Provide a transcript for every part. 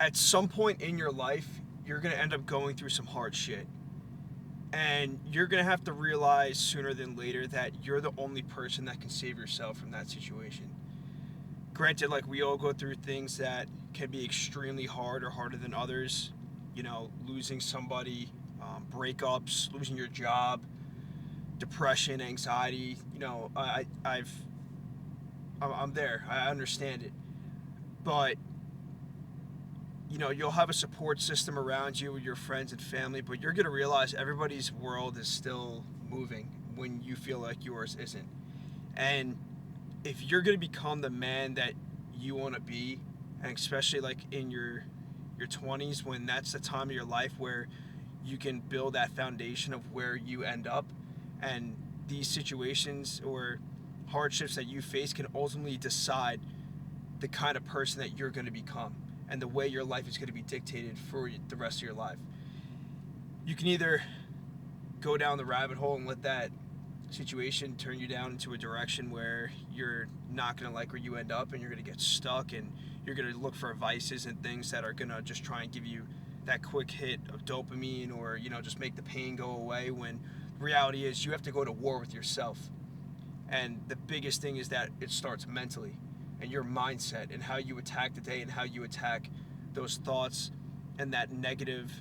at some point in your life, you're going to end up going through some hard shit. And you're going to have to realize sooner than later that you're the only person that can save yourself from that situation. Granted, like, we all go through things that can be extremely hard or harder than others. Losing somebody, breakups, losing your job, depression, anxiety. I'm there. I understand it. But you'll have a support system around you with your friends and family, but you're going to realize everybody's world is still moving when you feel like yours isn't. And if you're going to become the man that you want to be, and especially like in your 20s, when that's the time of your life where you can build that foundation of where you end up, and these situations or hardships that you face can ultimately decide the kind of person that you're going to become and the way your life is going to be dictated for the rest of your life. You can either go down the rabbit hole and let that situation turn you down into a direction where you're not going to like where you end up, and you're going to get stuck, and you're going to look for vices and things that are going to just try and give you that quick hit of dopamine, or just make the pain go away, when the reality is you have to go to war with yourself. And the biggest thing is that it starts mentally, and your mindset, and how you attack the day, and how you attack those thoughts and that negative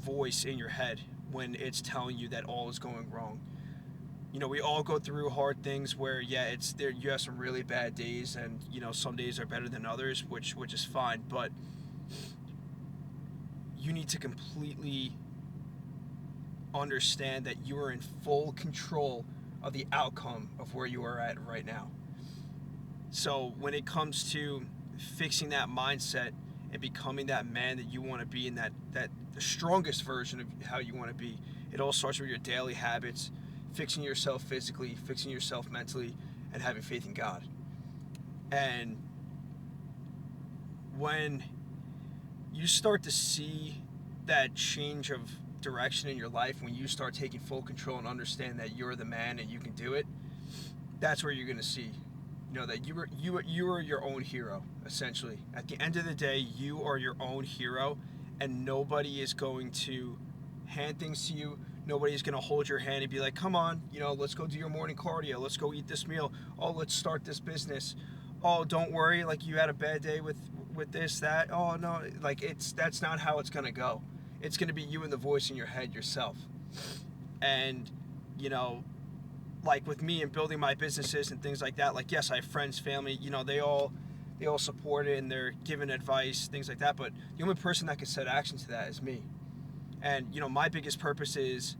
voice in your head when it's telling you that all is going wrong. We all go through hard things where, yeah, it's there. You have some really bad days, and some days are better than others, which is fine. But you need to completely understand that you are in full control of the outcome of where you are at right now. So when it comes to fixing that mindset and becoming that man that you want to be, and that the strongest version of how you want to be, it all starts with your daily habits, fixing yourself physically, fixing yourself mentally, and having faith in God. And when you start to see that change of direction in your life, when you start taking full control and understand that you're the man and you can do it, that's where you're going to see that you are your own hero. Essentially, at the end of the day, you are your own hero, and nobody is going to hand things to you. Nobody's going to hold your hand and be like, come on, let's go do your morning cardio, let's go eat this meal, oh, let's start this business, oh, don't worry, like, you had a bad day with this, that, oh no, like, that's not how it's going to go. It's going to be you and the voice in your head yourself. And like with me and building my businesses and things like that, like, yes, I have friends, family, they all support it, and they're giving advice, things like that, but the only person that can set action to that is me. And my biggest purpose is,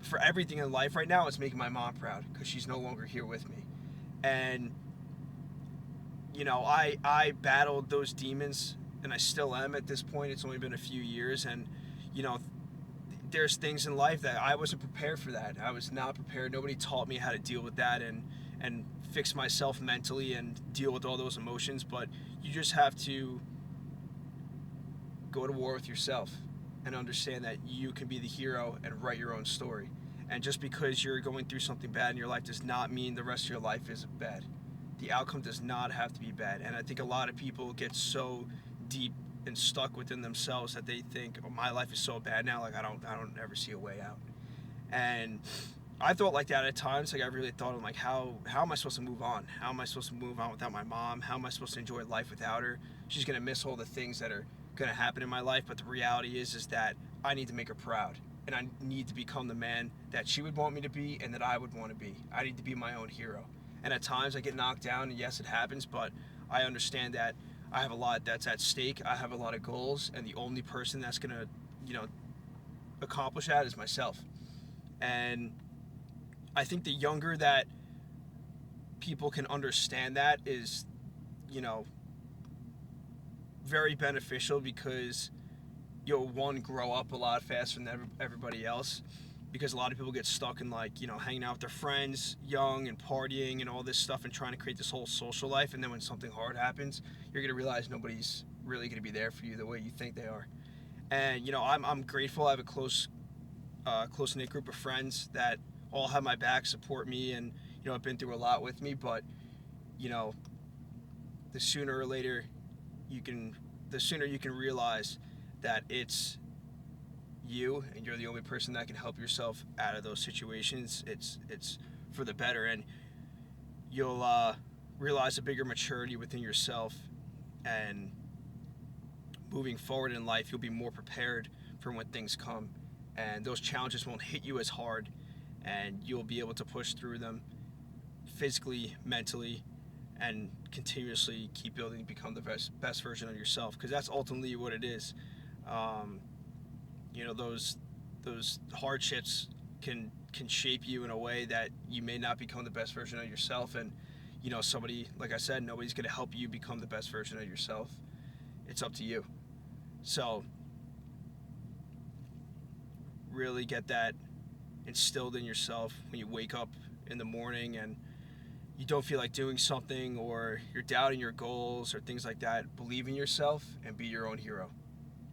for everything in life right now, is making my mom proud, because she's no longer here with me. And I battled those demons, and I still am at this point. It's only been a few years, and there's things in life that I wasn't prepared for. That I was not prepared. Nobody taught me how to deal with that and fix myself mentally and deal with all those emotions. But you just have to go to war with yourself and understand that you can be the hero and write your own story. And just because you're going through something bad in your life does not mean the rest of your life is bad. The outcome does not have to be bad. And I think a lot of people get so deep and stuck within themselves that they think, oh, my life is so bad now, like, I don't ever see a way out. And I thought like that at times. Like, I really thought, I'm like, how am I supposed to move on? How am I supposed to move on without my mom? How am I supposed to enjoy life without her? She's gonna miss all the things that are gonna happen in my life. But the reality is that I need to make her proud, and I need to become the man that she would want me to be and that I would want to be. I need to be my own hero. And at times I get knocked down, and yes, it happens, but I understand that I have a lot that's at stake. I have a lot of goals, and the only person that's gonna, accomplish that is myself. And I think the younger that people can understand that is, you know, very beneficial, because you'll, one, grow up a lot faster than everybody else, because a lot of people get stuck in, like, hanging out with their friends young and partying and all this stuff and trying to create this whole social life, and then when something hard happens, you're going to realize nobody's really going to be there for you the way you think they are. And I'm grateful. I have a close knit group of friends that all have my back, support me, and have been through a lot with me. But you know the sooner or later you can the sooner you can realize that it's you and you're the only person that can help yourself out of those situations, it's for the better. And you'll realize a bigger maturity within yourself, and moving forward in life you'll be more prepared for when things come, and those challenges won't hit you as hard, and you'll be able to push through them physically, mentally, and continuously keep building to become the best version of yourself, because that's ultimately what it is. um, those hardships can shape you in a way that you may not become the best version of yourself. And somebody, like I said, nobody's going to help you become the best version of yourself. It's up to you. So really get that instilled in yourself when you wake up in the morning and you don't feel like doing something, or you're doubting your goals or things like that. Believe in yourself and be your own hero.